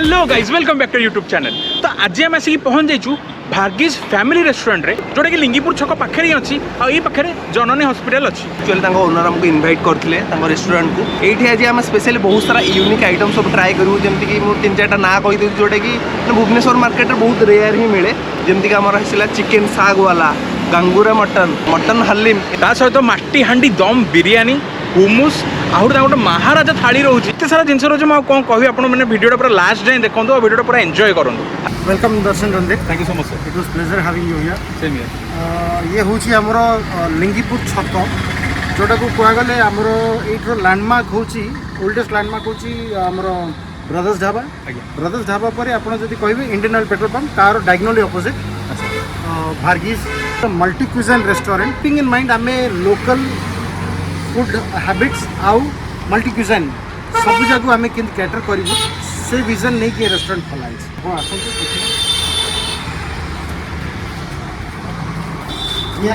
Hello guys welcome back to YouTube channel. तो आज आम आसिक पहुँच जाइछु भार्गीज फैमिली रेस्टोरेंट रे जोटा कि लिंगीपुर छक पाखे ही अच्छी आई पाखे जननी हॉस्पिटल अच्छी। एक्चुअली ओनर हमको इनवाइट करते रेस्टोरेंट को ये आज आम स्पेशली बहुत सारा यूनिक आइटम सब ट्राए करूँ जमीक मुझे 3-4टा ना कहीदे जोटा कि भुवनेश्वर मार्केट में बहुत रेयर ही मिले जमीक आमर आसला चिकेन साग वाला गांगुरा मटन हलीम ता सहित माटी हांडी दम बिरियानी हुमुस आहुर गोटे महाराजा थाली रोचे एत सारा जिन रोचे मैं कौन कह आपने भिडियो पूरा लास्ट जाए देखो और भिडियो पूरा एंजॉय करूँ। वेलकम दर्शन रंदे, thank you so much it was pleasure having you here. Same here. ये हूँ आमर लिंगीपुर छक जोटा को कहगले आमर ये लैंडमार्क हूँ ओल्डेस्ट लैंडमार्क हूँ आमर ब्रदर्स ढाबा। ब्रदर्स ढाबा पर आपड़ जब कहे इंडियन ऑयल पेट्रोल पंप तार डायगोनली ऑपोजिट भार्गीज multi cuisine restaurant. Keeping in mind आम लोकल फूड हैबिट्स आउ मल्टी क्यूजिन सब जगह आम के कैटर करूँ से विजन नहीं कि रेस्टोरेंट खोला हाँ ये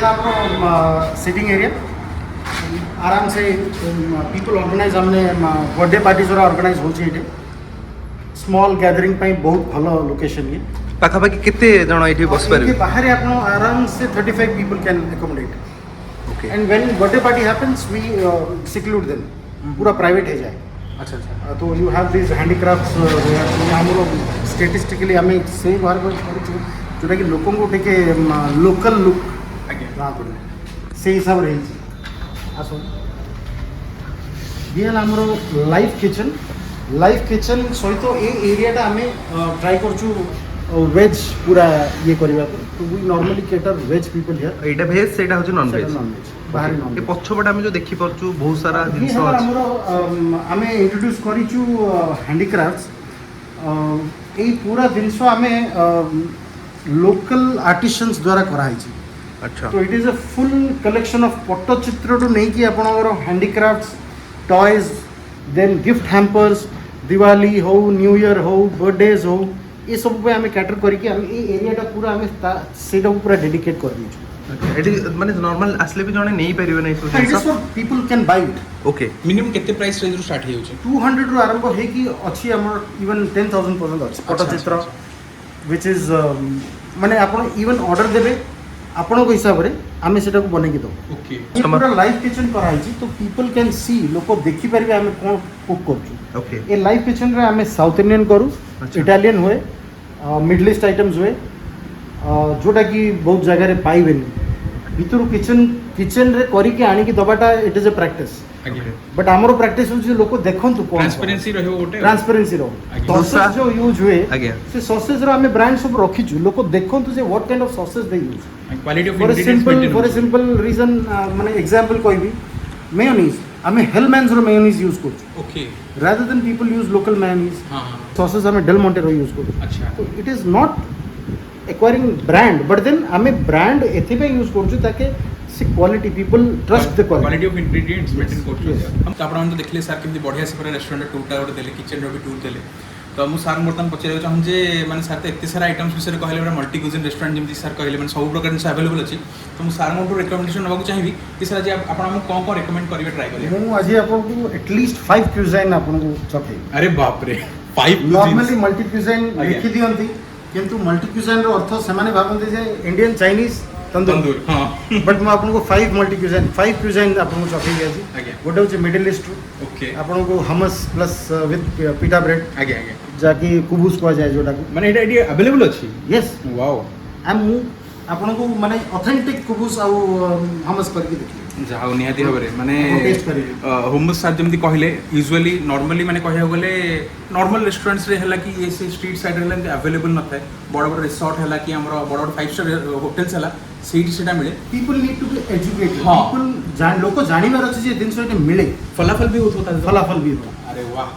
सिटिंग एरिया आराम से पीपल ऑर्गेनाइज हमने बर्थडे पार्टी जो ऑर्गेनाइज हो स्मॉल गैदरिंग बहुत भल लोकेशन ये पाखापाखि केते जण एठी बस पारे बाहर आप आराम से 35 people can accommodate. Okay and when birthday party happens we seclude them पूरा प्राइवेट है जाए। अच्छा अच्छा तो यू हैव दिस हैंडीक्राफ्ट्स हम स्टेटिस्टिकली आम से बाहर जोटा कि लोक टे लोकल लुक से हिसाब से आस ये आमर लाइव किचन सहित ये एरियाटा आम ट्राई करछु वेज पूरा ये करबा तो we normally cater veg people here. एटा वेज सेटा होछ नॉन वेज बाहर नॉन ये पछपट हम जो देखि परछु बहुत सारा जिंस आम इंट्रोड्यूस करिछु हैंडीक्राफ्ट्स ये पूरा जिनस आम लोकल आर्टिसंस द्वारा कराई। अच्छा तो it is a full collection of Pattachitra टू नहीं कि आपनकर handicrafts toys then gift hampers Diwali हो न्यू ईयर हो बर्थडेज हो ये सब पे आम कैटर करके एरियाटा पूरा आम से पूरा डेडिकेट कर दीजिए। एटी माने नॉर्मल आसले भी जणे नहीं परिबे नै it is for people can buy it. Okay minimum केते प्राइस रेंज रो स्टार्ट हे होचे 200 रो आरंभ हे कि अछि हमर इवन 10,000 पर्यंत अछि पट्टचित्र व्हिच इज माने आपण इवन ऑर्डर देबे आपण को हिसाब रे आमे सेटा को बने के दो। ओके पूरा लाइव किचन कराई छी तो पीपल कैन सी लोक देखि परबे आमे कोन कुक करछु। ओके ए लाइव किचन रे आमे साउथ इंडियन करू इटालियन होए मिडल ईस्ट आइटम्स हुए जोटा कि बहुत जगह रे पाइबेनी भितर किचन रे करी के आनी की दबाटा it is a practice but आमरो प्रैक्टिस हो लोक देखंतु कोन ट्रांसपेरेंसी रहबो गोटे ट्रांसपेरेंसी रो सॉसेज जो यूज हुए से सॉसेज रो हमें ब्रांड सब रखी छु लोक देखंतु जे what kind of sauces they use quality of for a simple reason माने एग्जांपल कहबी मेयोनीज हमें हेलमैन्स रो मेयोनीज यूज करछु। Okay rather than people use local mayonnaise हां सॉसेज हमें डेल मोंटे रो यूज करछु। अच्छा तो it is not acquiring brand but then हमें ब्रांड एथि पे यूज करछु ताकि से quality people trust the quality of ingredients maintain करछु। हम त आपण देखले सर केमती बढ़िया से पूरा रेस्टोरेंट टूरटा और देले किचन रो भी टूर देले तो मु सर बर्तमान पचारे चाहूँ जे माने सर तो एत सारा आइटम्स विषय कहले मल्टी क्यूजिन रेस्टोरेंट जमी सर कहले मैंने सब प्रकार जिन अवेलेबल अच्छी तो मुझे सार मोटू रिकमेंडेशन नाकू चाहिए कि सर आज आप कौन कौन रिकमेंड करेंगे ट्राई करेंगे मुझे आज आपको एटलिस्ट 5 क्यूजिन आपको चखे। अरे बाप रे 5 नॉर्मली मल्टी क्यूजिन लिखि दियंती किंतु मल्टी क्यूजिन रो अर्थ से माने भाबंती जे इंडियन चाइनीज तंदूर हां बट मैं आपको 5 मल्टी क्यूजिन आपको चखे गया गोटे होचे मिडिल ईस्ट ओके आपको हमस प्लस विथ पिटा ब्रेड आगे आगे जाकी कुबुस को जाए जोटा को माने एटा अवेलेबल अछि। यस वाओ हम आपन को माने ऑथेंटिक कुबुस आ हमस करके देखिए जाओ निहाती हबरे माने टेस्ट करिए हुमस साथ जमती कहले यूजुअली नॉर्मली माने कहया गले नॉर्मल रेस्टोरेंट्स रे हला कि ये स्ट्रीट साइड रे अवेलेबल न थाए बड़ बड़ रिसोर्ट हला कि हमरो बड़ बड़ 5 स्टार होटल्स हला सीट सेटा मिले people need to be educated people जान लोक जानिबार अछि जे दिन सोटे मिले फलाफल भी होता फलाफल भी होता। अरे वाह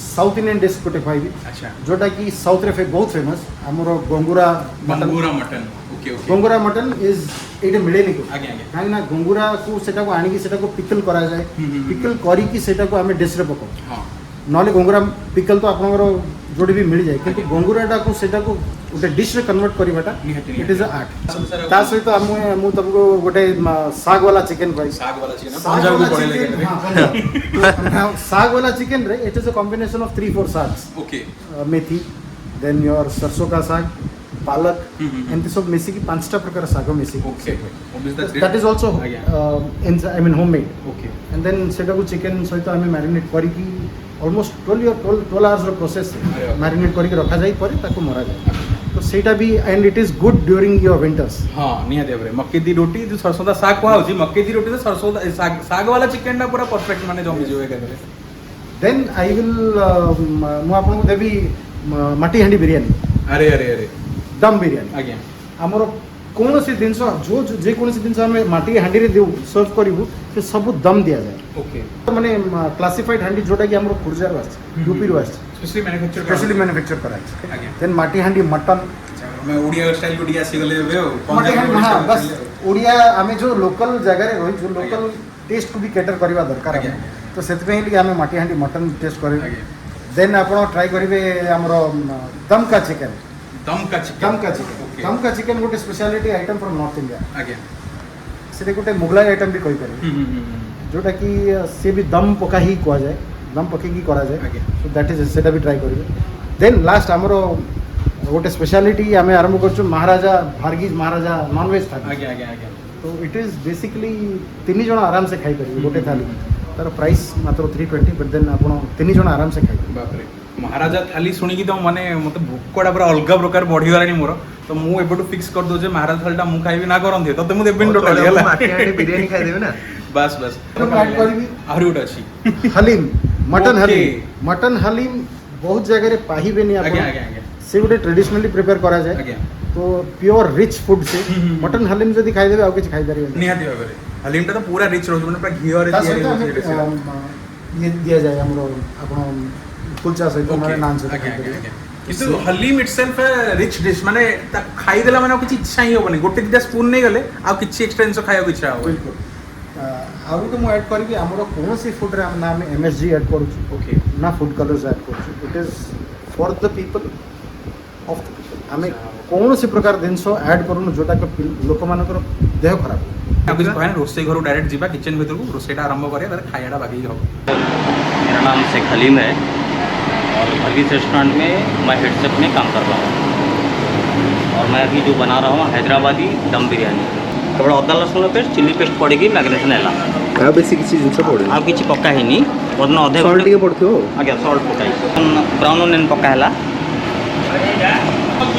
साउथ इंडियन डिश कोटे फाइव अच्छा जोटा कि साउथ रे बहुत फेमस हमरो gongura mutton okay okay gongura mutton is एटे मिले नहीं को आगे आगे काहे ना गोंगुरा को सेटा को आनी की सेटा को पिकल करा जाए पिकल करी की सेटा को हमें डिश रे पको हां नले गोंगुरा पिकल तो आपनरो जोड़ी भी मिल जाए किंतु गोंगुराटा को सेटा को गोटे डिश रे कन्वर्ट करबाटा निहाती इट इज अ आर्ट ता सहित मु तुमको गोटे साग वाला चिकन भाई साग वाला चिकन साग पंजाब वाला को पड़े chicken, लगे हाँ, साग वाला चिकन रे it is a combination of 3-4 saags okay methi then your सरसों का साग पालक एंड सब मिसी की 5टा प्रकार साग मिसी okay that is also in I mean homemade okay and then सेटा को चिकन सहित आम मैरिनेट करिकी ऑलमोस्ट 12 आवर्स रो प्रोसेस अरे वाह। मैरिनेट करके रखा जाई परे ताको मरा जाए तो सेटा भी and it is good during your winters हाँ निहाती भाବରେ मक्के दी रोटी जो सरसों दा साग कुआ होची मक्के दी रोटी तो सरसों दा साग वाला चिकन ना पूरा परफेक्ट माने जमी जो एकादरे देन आई विल मु आपन को देबी माटी हांडी बिरयानी अरे अरे अरे दम बिरयानी आज्ञा आमर कौन सी जिनस जो जे कौन सी जिनस आम माटी हांडी रे देउ सर्व करिवु से सब दम दिया जाए ओके माने क्लासिफाइड हांडी जोटा कि हमर खुर्जार वास यूपी रो वास स्पेशली मैन्युफैक्चर स्पेशली मैन्युफैक्चर करा आज्ञा देन माटी हांडी मटन मैं ओडिया स्टाइल को डिया आसी गले बे माटी हांडी हां बस ओडिया आमे जो लोकल जगह रे रही जो लोकल टेस्ट को भी कैटर करबा दरकार आज्ञा। तो सेत पे लिए आमे माटी हांडी मटन टेस्ट करे आज्ञा। देन आपण ट्राई करिवे हमर दम का चिकन दम का दम चिकन का चिकन ओके दम का चिकन गोटे speciality item from north India आज्ञा से गोटे मुगलाई आइटम भी कहि पारे जोटा कि से भी दम पका ही कुआ जाए दम पकेकी करा जाए आज्ञा सो दैट इज सेटा भी ट्राई करिवे देन लास्ट हमरो गोटे स्पेशलिटी आमे आरंभ करछु महाराजा भार्गीज महाराजा नॉन वेज थाली आज्ञा आज्ञा आज्ञा तो इट इज बेसिकली 3 जण आराम से खाई परिबे गोटे थाली तार प्राइस मात्र 320 बट देन आपण 3 जण आराम से खाई बाप रे महाराजा थाली शुणिकी तो माने मते भोकड़ा पूरा अलग प्रकार बढ़ी गलानी मोर तो मु एबटू फिक्स कर दो जे महाराजा थालीटा मु खाइबी ना करंथे तते मु देबिन टोटली हला माटी हांडी बिरयानी खाई देबे ना बस बस ऐड करिबी आहुरी उठ अछि haleem mutton Okay. Haleem mutton haleem बहुत जगह रे पाहिबेनी आज्ञा आपण आज्ञा आज्ञा से गोटे ट्रेडिशनली प्रिपेयर करा जाए आज्ञा तो प्योर रिच फूड से मटन हलीम जदि खाई देबे आ किछ खाई परिबे निहाती भाବରେ हलीमटा तो पूरा रिच रोज माने पूरा घियो रे ता तयारी सहित होची हमें ये दिया जाए हमरो आपण कुलचा सहित माने नान से आज्ञा आज्ञा आज्ञा किंतु हलीम इटसेल्फ रिच डिश माने ता खाई देला माने किछ इच्छा ही होबनी गोटे दिटा स्पून नै गले आ किछ एक्स्ट्रा जिंस खाइयो इच्छा हो बिल्कुल आउ तो मु ऐड करी हमरो कौन सी फूड रे हम ना एमएसजी ऐड करू ओके ना फूड कलर्स ऐड करू it is for the people of the people हमें कौन सी प्रकार जिनस ऐड करूनु जोटा के लोक मानकर देह खराब आ कुछ कहना रोसे घर डायरेक्ट जीवा किचन भीतर को रोसेटा आरंभ करे तार खायाटा बाकी हो मेरा नाम शेख हलीम है और भरगीज रेस्टोरेंट में मैं हेड शेफ में काम कर रहा हूँ और मैं अभी जो बना रहा हूँ हैदराबादी दम बिरयानी केवल अदा लसुन पेस्ट चिली पेस्ट पड़ी मैरिनेशन है आ बेसी किसी जिंस पड़े आ कि पका है बर्तन अधे सॉल्ट टिके पड़थियो आज्ञा सल्ट पकाई ब्राउन अनियन पका है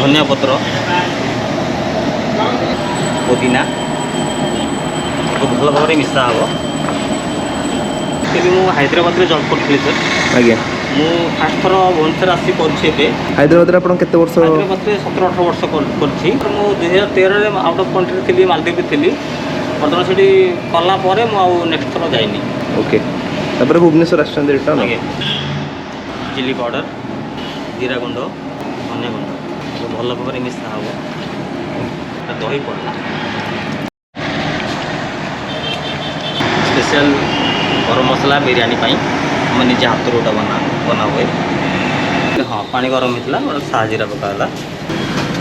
धनिया पत्र पुदीना भल भाव मिशा हम मुझे हैदराबाद जॉब करी सर आज्ञा मु फास्ट थर भुवनेश्वर आसी करे हैदराबाद आपण केते वर्ष हैदराबाद 17-18 वर्ष करछि मु 2013 रे आउट ऑफ कंट्री थी मालदीव थी बर्तमान से कलापर मुझे नेक्स्ट थर जाइनी ओके तापर भुवनेश्वर आछन रिटर्न आगे चिली पाउडर जीरा गुंड धनिया गुंड भल भाव मिशा हम दही पड़ला स्पेशल गरम मसला बिरयानी हम निजे हाथ रोटा बना हुए हाँ पानी गरम होता साजीरा पकाला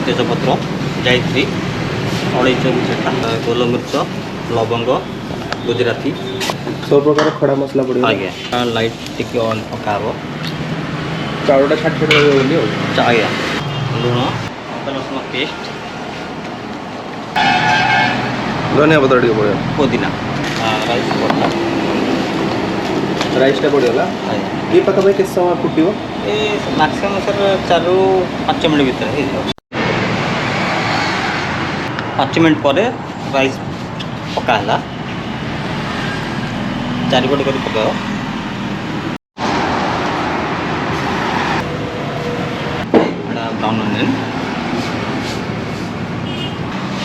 तेजपत्र जायत्री अड़ईच गुछा गोलमरीच लवंग गुजराती सब प्रकार खड़ा मसला पड़े आज्ञा लाइट टिके पका हे चाउरटा छाट छाट बोली आज्ञा लुण अदा रसुण पेस्ट धनिया पत्र टिके पड़े पुदीना राइस पड़ला राइसटा पड़ेगा आज्ञा ये पका भाई किस समय फुटियो ये मैक्सिमम सर 4-5 मिनट भीतर हो 5 मिनट पर राइस पका है चारिपट कर पकाओ ब्राउन अनियन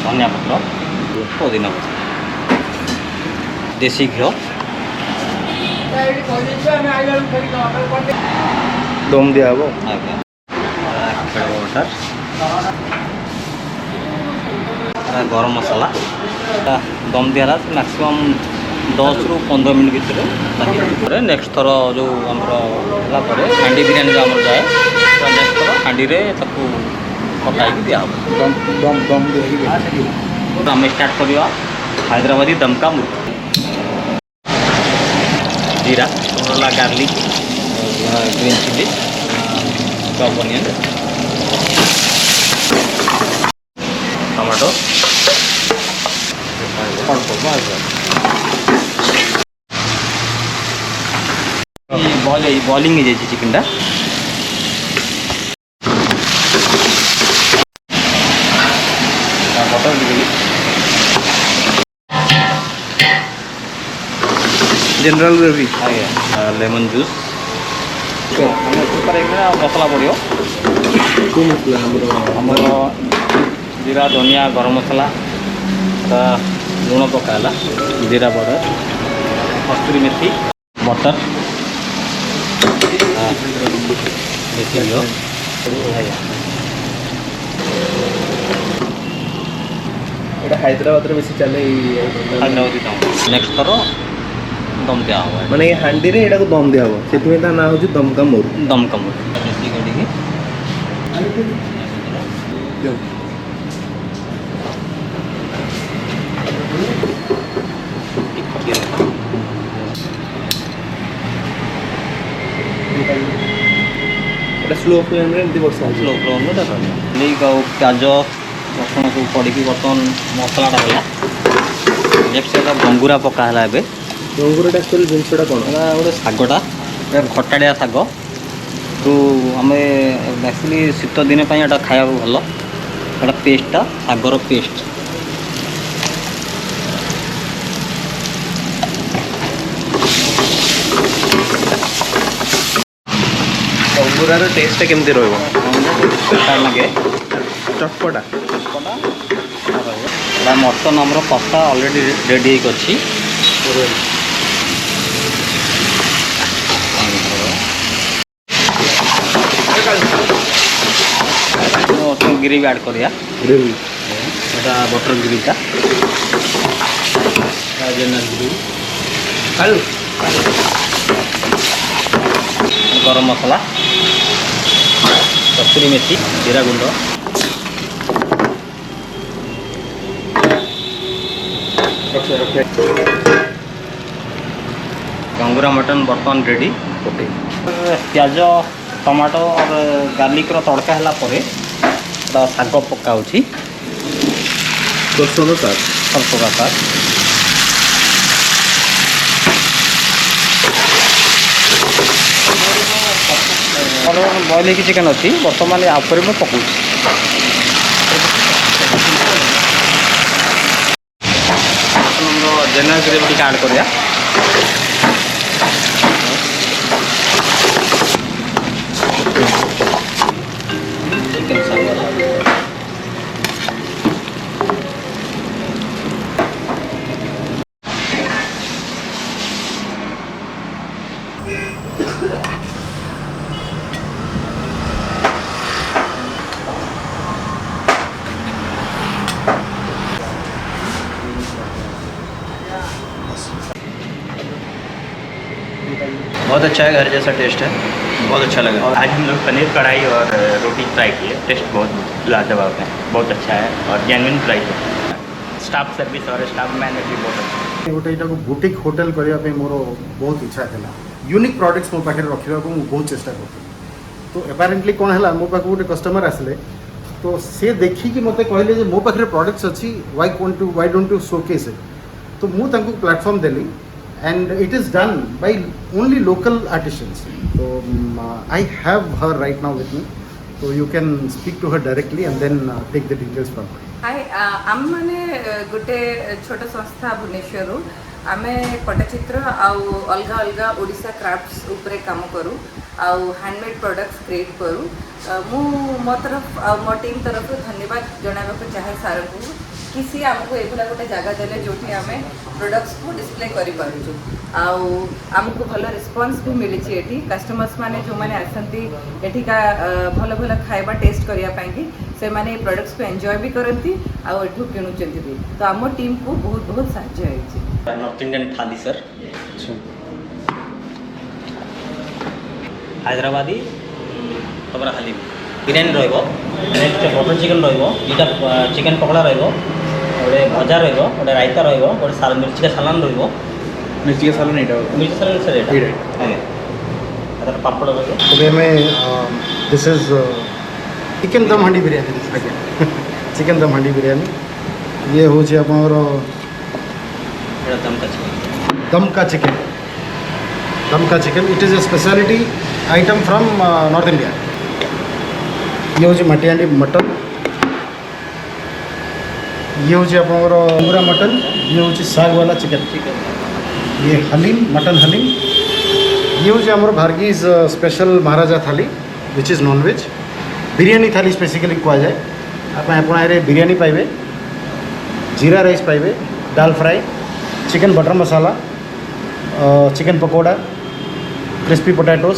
धनिया पत्र पुदीना पत्र देसी घी दम दिया हबो आज्ञा वाटर गरम मसला दम दिया मैक्सिमम 10 ରୁ 15 मिनट भितर नेक्स्ट थर जो हांडी बिरयानी जो आम जाए ନେକ୍ସଟ ଥର ହାଣ୍ଡିରେ ତାକୁ ପକାଇକି ଦିଆହେବ। ଦମ୍ ଦେଇକି ଆମେ ଷ୍ଟାର୍ଟ କରିବା ହାଇଦ୍ରାବାଦୀ ଦମକା ମୁର୍ଗ। जीरा सोनला garlic green chilli chop onion tomato boiling हो जाए चिकन टा बटर जनरल ग्रेवी आज्ञा लेमन जूस मसला पड़ो आमर जीरा धनिया गरम मसला लुण पकाला जीरा पाउडर कस्तूरी मेथी बटर बेसी हैदराबाद रे बेसी चले हैदराबादी दम नेक्स्ट थरो दम दिया हुआ है माने हांडी रे एटा को दम दिया हो सेतु ता ना हो दमका मोर दम कम देसी गाड़ी की एटा स्लो फ्लेम रे एमती वर्षा स्लो फ्लो में देखो नहीं गाओ प्याज रसुण को पड़ी की बर्तन मसलाटा होला नेक्स्ट सेटा गंगुरा पका हला एबे गंगुराटा एक्चुअली जिनसटा कोन गोटे शागटा खटाड़िया शाग तो आम एक्चुअली शीत दिन यहाँ खाया भल एटा पेस्टा शागर पेस्ट गंगुरार टेस्ट केमती रहइबो लगे चटपटा मटन आमर कषा ऑलरेडी रेडी अच्छी ग्रेवी ऐड करिया ग्रेवी एटा बटर ग्रेवीटा जनरल ग्रेवी गरम मसला कस्तूरी मेथी जीरा गुंड गंगुरा मटन बर्तमान रेडी प्याज टमाटो और गार्लिक रो तड़का हला परे शाग पका सरसों साग सरसों का साग बॉयल की चिकेन अच्छी बर्तमान आपर में पकाऊँ जनरल ग्रेवी टी ऐड करिया चिकेन साग वाला बहुत अच्छा है, घर जैसा टेस्ट है, बहुत अच्छा लगा। और आज हम लोग पनीर कढ़ाई और रोटी ट्राई किए, टेस्ट बहुत लाजवाब है, बहुत अच्छा है और जेन्युइन प्राइस है। स्टाफ सर्विस और स्टाफ मैनेजर भी बहुत अच्छा है। गोटे यहाँ बुटीक होटेल करने मोर बहुत इच्छा था यूनिक प्रोडक्ट्स मो पाखे रखा बहुत चेष्टा कर तो एपारेंटली कौन है मो पाख गोटे कस्टमर आसले तो सी देखिकी मत कहले मो पाखे प्रोडक्ट्स अच्छी why don't you showcase it तो मुझे platform Delhi and it is done by only local artisans so I have her right now with me so you can speak to her directly and then take the details from her. Hi आम माने गोटे छोट संस्था भुवनेश्वर आमे पट्टचित्र आउ अलगा अलगा Odisha crafts उपरे काम करू आउ हैंडमेड प्रोडक्ट्स क्रिएट करू मु मो तरफ आ मो टीम तरफ धन्यवाद जणाबा को चाहे सार को कि सी आमको एभला गोटे जगह देले जोठी आमे प्रोडक्ट्स को डिस्प्ले करि पारुछु आउ आमको भलो रिस्पांस भी मिली छि एठी कस्टमर्स माने जो माने आसंती एठी का भलो भलो खाइबा टेस्ट करिया पाएंगे से माने प्रोडक्ट्स को एंजॉय भी करंती आउ एठू किनुचंती भी तो आम टीम को बहुत बहुत सहायता होइछि। नॉर्थ इंडियन थाली सर हैदराबादी ତାପରେ ହାଲିମ ବିରିୟାନୀ ରହିବ, ନେକ୍ସଟ ବଟର ଚିକେନ୍ ରହିବ, ଦୁଇଟା ଚିକେନ୍ ପକୋଡ଼ା ରହିବ, ଗୋଟେ ଭଜା ରହିବ, ଗୋଟେ ରାଇତା ରହିବ, ଗୋଟେ ମିର୍ଚିକା ସାଲାନ ରହିବ। ମିର୍ଚିକା ସାଲାନ ଏଇଟା ମିର୍ଚି ସାଲାନ ସାର୍ ଏଇଟା ଏଇଟା। ଆଜ୍ଞା। ତାପରେ ପାପଡ଼ ରହିବ। ଏବେ ଆମେ ଦିସ୍ ଇଜ୍ ଚିକେନ୍ ଦମ୍ ହାଣ୍ଡି ବିରିୟାନୀ। ଆଜ୍ଞା ଚିକେନ୍ ଦମ୍ ହାଣ୍ଡି ବିରିୟାନୀ ଇଏ ହେଉଛି ଆପଣଙ୍କର ଏଇଟା ଦମକା ଚିକେନ୍। दमका चिकन। दमका chicken it is a speciality item from north India. ये हूँ मटिहांडी मटन, ये हूँ आपंकर अंगुरा मटन, ये हूँ साग वाला चिकन, ये हलीम मटन हलीम, ये हूँ आमर भार्गीज special Maharaja thali which is non veg biryani thali specifically कह जाए। आप बिरियानी पाइबे, जीरा राइस पाइबे, दाल फ्राई, चिकन बटर मसाला, चिकन पकोड़ा, क्रिस्पी पोटैटोज,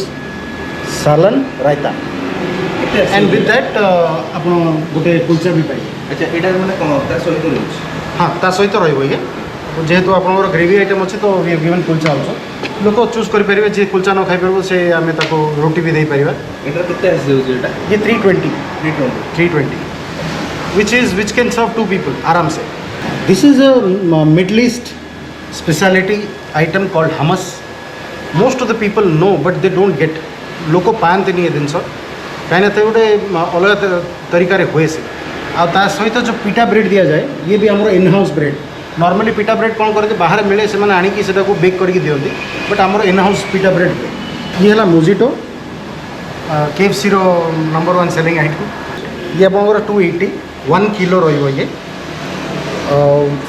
सालन, रायता एंड विथ दैट आप गोटे कुलचा भी पाइबे। अच्छा एटा माने कोन ता सहित रहउछ? हाँ ता सहित रहिबो ये जेहेतु आपनकर ग्रेवी आइटम अच्छे तो we have given kulcha also. लोक चूज कर पारे जे कुलचा न खाई पारबो से आमे ताको रोटी भी दे पारिबा। एटा केते आसी जाउछ एटा? ये 320 which can serve 2 people आराम से। This is a Middle East speciality item called hummus. Most of the people know but they don't get. लोक पाते नहीं जिनस कहीं गोटे अलग तरीक़े हुए से आ सहित जो पिटा ब्रेड दि जाए ये भी आम इन हाउस ब्रेड। नॉर्मली पिटा ब्रेड कौन करते बाहर मिले से आनिकी से बेक करके दिखती बट आमर इन हाउस पिटा ब्रेड हुए। ये है मोजिटो KFC रो नंबर 1 सेलिंग आइटम। ये आप 280 1 किलो रही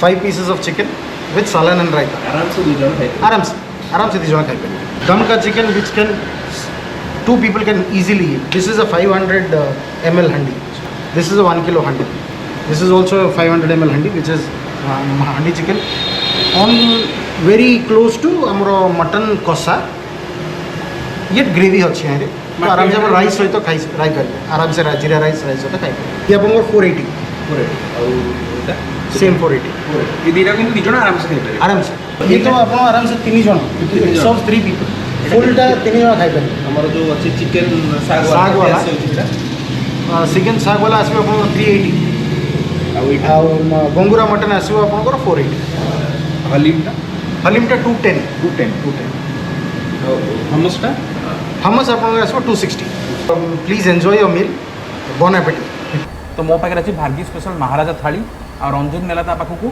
5 pieces of chicken with salan and raita. आराम से 2 जन खाइ आराम से 2 जन खाई। दम का chicken which can 2 people can easily eat. This is a 500 ml handi. This is a 1 kilo handi. This is also a 500 ml handi which is handi chicken on very close to amro mutton kosa yet gravy अच्छी है तो आराम से rice सहित तो खाई fry करेंगे आराम से जीरा राइस सहित खाई। ये आप 480 सेम 480 ये दीटा किंतु दी जण आराम से खाइ पारे। आराम से। ये तो आप आराम से 3 जन सब 3 people फुलटा 3 जन खाई पारे। हमर जो अछि चिकन साग वाला चिकन साग वाला आसो आप 380 आ गंगुरा मटन आसो आप 480। हलीमटा हलीमटा 210 हमसटा हमस आप आसो 260। Please enjoy your meal Bon appétit. तो मो पाखे अच्छी भार्गी स्पेशल महाराजा थाली और रंजन नेला ता पाखक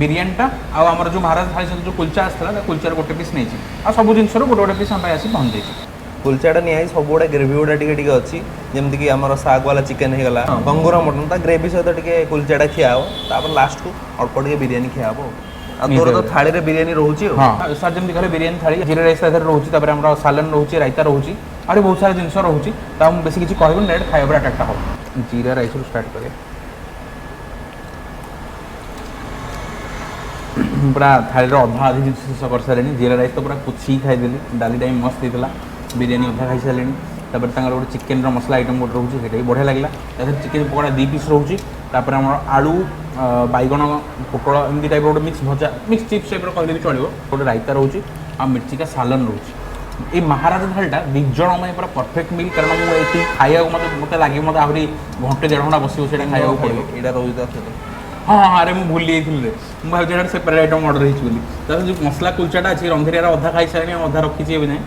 बिरियानीटा आमर जो महाराजा थाली सहित जो कुलचा आसाला कुलचार गोटे पीस नहीं आ सब जिनस गोटे गोटे पीस आम आसी पहुँच जाइए। कुलचाटा निहाई सब गुड़ा ग्रेवी गुड़ा टिके अच्छी जमती कि आमर साग वाला चिकेन हो गला गंगूरा मटन ता ग्रेवी सहित टिके कुलचाटा खिया हो तापर लास्ट को अल्प टिके बिरियानी खिया हो। आ तोर तो थाली रे बिरियानी रहउची। हां सर जमती घरे बिरियानी थाली जीरा राइस ता रहउची तापर हमरा सालन रहउची रायता रहउची आरे बहुत सारा जिनस रहउची ता हम बेसी किछि कहबो डायरेक्ट खाइबा अटैक हो। जीरा राइस रो स्टार्ट करिया पूरा थाली अधा आधी जिन शेष कर सारे। जीरा राइस तो पूरा पुछी खाईदेली डाली टाइम मस्त होता बिरियानी अधा खाई सारे। गोटे चिकेन मसला आइटम गोटे रोचे से बढ़िया लगे चिकेन पकोड़ा 2 पीस रोचे आम आलू बैगण पोटल एमती टाइप गोटे मिक्स भजा मिक्स चिप्स टाइप कहले भी चलो गोटे रायता रोचे आ मिर्ची का सालन रोचे। ये महाराजा थालीटा 2 जन मैं पूरा परफेक्ट मिल कारण मुझे खाया मत लगे मत आहरी घंटे 1.5 घंटा बस खाया पड़ो एटा रोज हाँ हाँ अरे मुझे भूली जाइए मुझे सेपरेट आइटम अर्डर हो जो मसला कुलचाटा अच्छी रंधेरियार अधा खाई सारे अधा रखी ना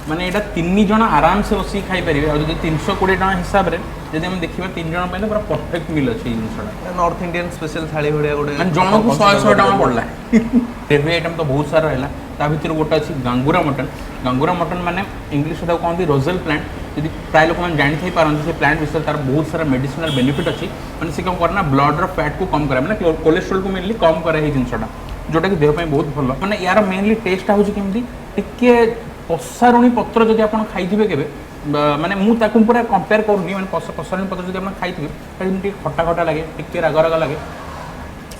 माने यहाँ 3 जन आराम से बस खाई पारे। और 320 टका हिसाब से जब हम देखा 3 जन पूरा परफेक्ट मिल अच्छे जिनसा नॉर्थ इंडियन स्पेशल थाली भाया गोटे जन को 100 टका पड़ला। ग्रेवी आइटम तो बहुत सारा रहा ता भर गोटे अच्छी गंगूरा मटन माने इंग्लिश कहते रोजल प्लांट यदि प्राय लोक मैंने जानी पारती से प्लांट विषय तार बहुत सारा मेडिसिनल बेनिफिट अच्छी मैंने से कौन करना ब्लड फैट को कम करे मैंने कोलेस्ट्रोल को मेनली कम करे जिनसा जोटा कि देह बहुत भल मैंने यार मेनली टेस्टा हूँ केमती टिके पसारुणी पत्र जब आप खाइए के माने मुझे पूरा कंपेयर करूनी मैंने पसारुणी पत्र जब आप खाइए खटा खटा लगे टिके राग राग लगे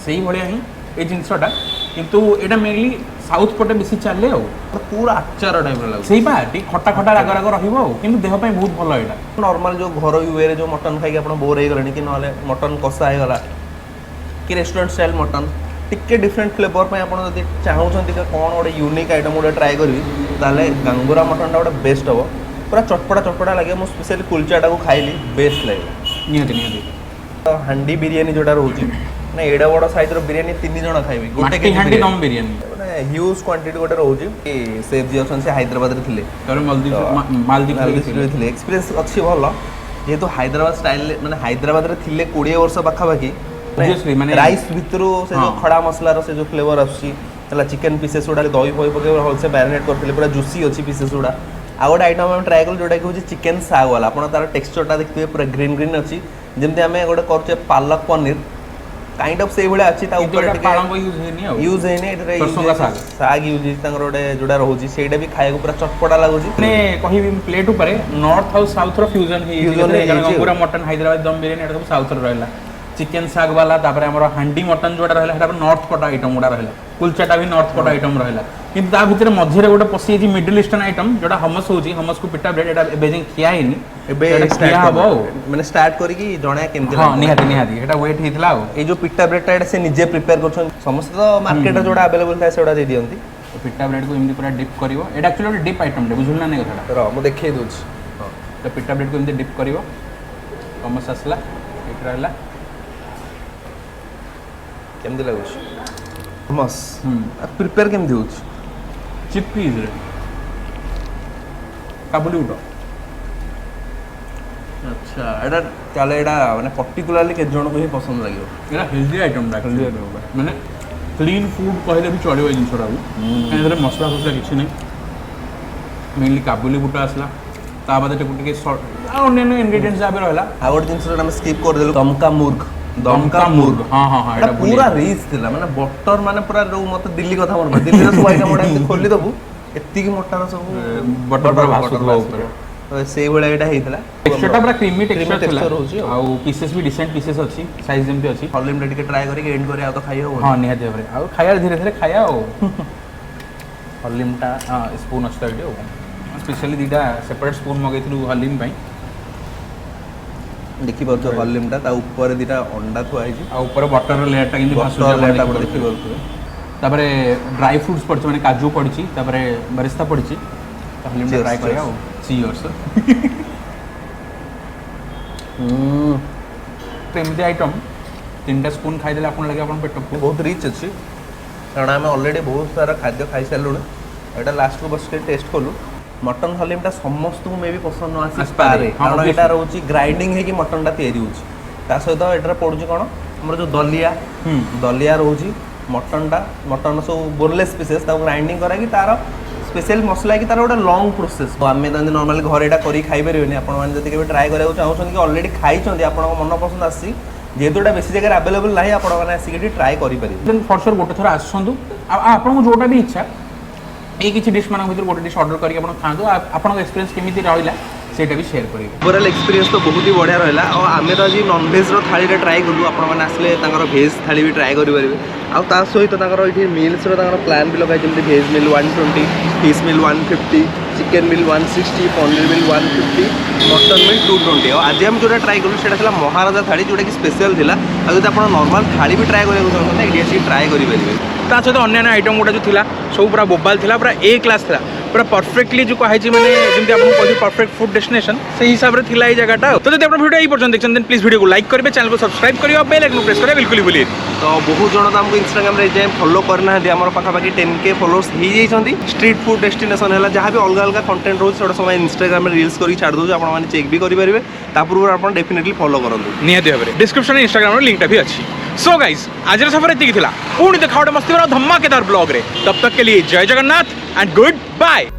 से ही भाया ही ये जिनसटा किंतु एटा मेनली साउथ पटे बेसी चले पूरा आचार टाइप लगे से खटा खटा राग राग रही देहपाई बहुत भल यहाँ। नॉर्मल जो घर वे जो मटन खाई आप बोर हो गले कि ना मटन कषा होगा कि रेस्टोरेंट स्टाइल मटन टिके डिफरेंट फ्लेवर पे आप चाहते कौन गोटे यूनिक आइटम गोटे ट्राए करी गंगूरा मटन गोटे बेस्ट हम पूरा चटपटा लगे मु स्पेशली कुलचाटा को खाइली बेस्ट लगे निहाती निहाती तो हांडी बिरियानी जोटा रोची ना एडा बड़ साइज रो बिरियानी 3 जण खाइबे गोटे हांडी दम बिरियानी माने ह्यूज क्वांटिटी गोटे रोची कि सेफ जी असन से हैदराबाद रे थिले तारे मालदीव थिले एक्सपीरियंस अच्छी भल जेहेतु हैदराबाद स्टाइल माने हैदराबाद रे थिले 20 वर्ष पाखा बाकी Obviously, माने राइस भितरु से जो हाँ। खड़ा मसला रो से जो फ्लेवर आसी हला चिकन पीसेस उडा दही फई पके होलसे मैरिनेट करथिले पूरा जूसी अछि पीसेस उडा आ गोटे आइटम हम ट्राई कल जोटा कि चिकेन साग वाला आपण तार टेक्सचरटा देखिए पूरा ग्रीन ग्रीन अच्छी जमती आम गोटे करछे पालक पनीर काइंड ऑफ से भले अच्छी ता ऊपर पालक यूज हेनी आ यूज हेनी एटरे सरसों का साग साग यूज तांगर गोटे जोटा रहउची सेटा भी खाए को पूरा चटपटा लागुची ने कहि प्लेट ऊपर नॉर्थ और साउथ रो फ्यूजन हे Fusion ହେଇଯାଇଛି। पूरा मटन हैदराबाद दम बिरयानी एटा सब साउथ रो रहला चिकन साग वाला तापर हमर हांडी मटन जोटा रहला हेटा नॉर्थ पटा आइटम गुडा रहला कुलचाटा भी नॉर्थ पटा आइटम रहला किंतु ता भितर मध्य रे गोटे पसी जी मिडिल ईस्टर्न आइटम जोटा हमस होची हमस को पिटा ब्रेड एटा बेजिंग खिया हेनी एबे खिया हबो माने स्टार्ट करी कि जणा केमते हां निहाती निहाती एटा वेट हितला आ ए जो पिट्टा ब्रेडटा एटा से निजे प्रिपेयर करछन समस्त तो मार्केट रे जोड़ा अवेलेबल था सेडा दे दियंती पिटा ब्रेड को इमदी पूरा डिप करिवो एटा एक्चुअली डिप आइटम दे बुझुल ना नै कथाटा र म देखै दोछ तो पिटा ब्रेड को इमदी डिप करिवो हमस आसला एट रहला केमते लागुछ मस प्रिपेयर केमते होछ चिकपीस रे काबुली उडो अच्छा एटा ताले एटा माने पर्टिकुलरली के जण को ही पसंद लागियो एटा हेल्दी आइटम दा माने क्लीन फूड कहले भी चलियो ए जिंसरा एनरे मसला फसला किछि नै मेनली काबुली बुटा आसला ता बाद टे के अन्य इंग्रेडिएंट्स जाबे रहला आ गोटे जिंस हम स्किप कर देलु दमका मुर्ग हां हां हां एटा पूरा रिच थिला माने बटर माने पूरा रो मत दिल्ली कथा मन दिल्ली रो सब आइटम मोडा खोली दबु एत्ती की मोटा रो सब बटर पर भासुला ऊपर तो से बेला एटा हेतला टेक्सचरटा पूरा क्रीमी टेक्सचर थिला टेक्सचर होची आ पीसेस भी डिसेंट पीसेस अछि साइज जेमती अछि हॉलिम रे टिके ट्राई करी एंड करे आ तो खाइ हो हां निहाती भाबरे आ खाया धीरे धीरे खाया ओ हलिमटा स्पून अछि एटी स्पेशली दीटा सेपरेट स्पून मगैथिलु हलिम पई देखि परतो हॉलिमटा ता ऊपर दीटा अंडा थुआ हिची आ ऊपर बटर लेयरटा किंदी भासु लेटा पर देखि परतो तापरे ड्राई फ्रूट्स पड़छ माने काजू पड़छि तापरे बरिस्ता पड़छि तो हलिम Cheers, ट्राई करिया cheers. ओ चीयर्स एमती आइटम 3टा स्पून खाई देले आपन लगे आपन पेट को बहुत रिच अछि कारण आम ऑलरेडी बहुत सारा खाद्य खाई सारलुण एटा लास्ट को बस के टेस्ट कलु मटन हलिमटा समस्त को मे भी पसंद न आसी पारे हाँ, कारण obviously. एटा रहउची ग्राइंडिंग है कि मटनटा तयारी होची ता सहित एटा पडुची कोन हमर जो दलिया रहउची मटन सब बोनलेस पीसेस ता ग्राइंडिंग करा कि तार स्पेशल मसला कि तार गोटे लॉन्ग प्रोसेस तो आम नॉर्मली घरे एटा करी खाई परिबेनी आपण माने जति केबे ट्राई करिया चाहउछन कि ऑलरेडी खाइछन आपण मन पसंद आसी जेहेतु एटा बेसी जगह अवेलेबल नाही आपण माने आसी ट्राई करि परिबे देन फॉर श्योर गोटे थोर आसछंदु आपन को जोटा भी इच्छा ए किछि डिश मानक भीतर गोटे डिश ऑर्डर करी आपन खांदो आपन एक्सपीरियंस केमिति रहइला सेटा भी शेयर करिवे ओवरऑल एक्सपीरियंस तो बहुत ही बढ़िया रहा और आम तो आज नॉन भेज थाली ट्राए कलु आपने आसले भेज थाली भी ट्राए करेंगे आउ ता सहित ये मिल्स प्लान भी लगे जमी भेज मिल 120 फिश मिल 150 चिकेन मिल 160 पनीर मिल 150 मटन मिल 220 और आज हम जो ट्राए कलु से महाराजा थाली जोटा कि स्पेशल था जब आप नॉर्मल थाली भी ट्राए करेंगे ये आसिक ट्राए करेंगे ता सहित अन्य आइटम गुड़ा जो थिला सब पूरा बोबाल थिला पूरा ए क्लास थिला पूरा परफेक्टली जो कहे माने जमी आपको कहते परफेक्ट फूड डेस्टिनेशन से हिसाब से थिला जगह तो जब आप वीडियो यही पर्यटन देखते हैं प्लीज वीडियो को लाइक करेंगे चैनल को सब्सक्राइब करेंगे बेल आइकन प्रेस करेंगे बिल्कुल भूलिए तो बहुत जन तो हमको इंस्टाग्राम रे जाए फॉलो करना आम पाखापाखि 10K फॉलोअर्स हो जाती स्ट्रीट फूड डेस्टिनेशन है जहाँ भी अलग अलग कंटेंट रोज सब इंस्टाग्राम में रील्स करके छाड़ दूसरे आपने चेक भी करेंगे पूर्व आप डेफिनेटली फॉलो करूँ निहाती भाव में डिस्क्रिप्शन में इंस्टाग्राम लिंक भी अच्छी सो गाइज आज सफर एति थिला पुणी देखा गोटे मस्ती भरा धमाकेदार ब्लॉग रे तब तक के लिए जय जगन्नाथ एंड गुड बाय ये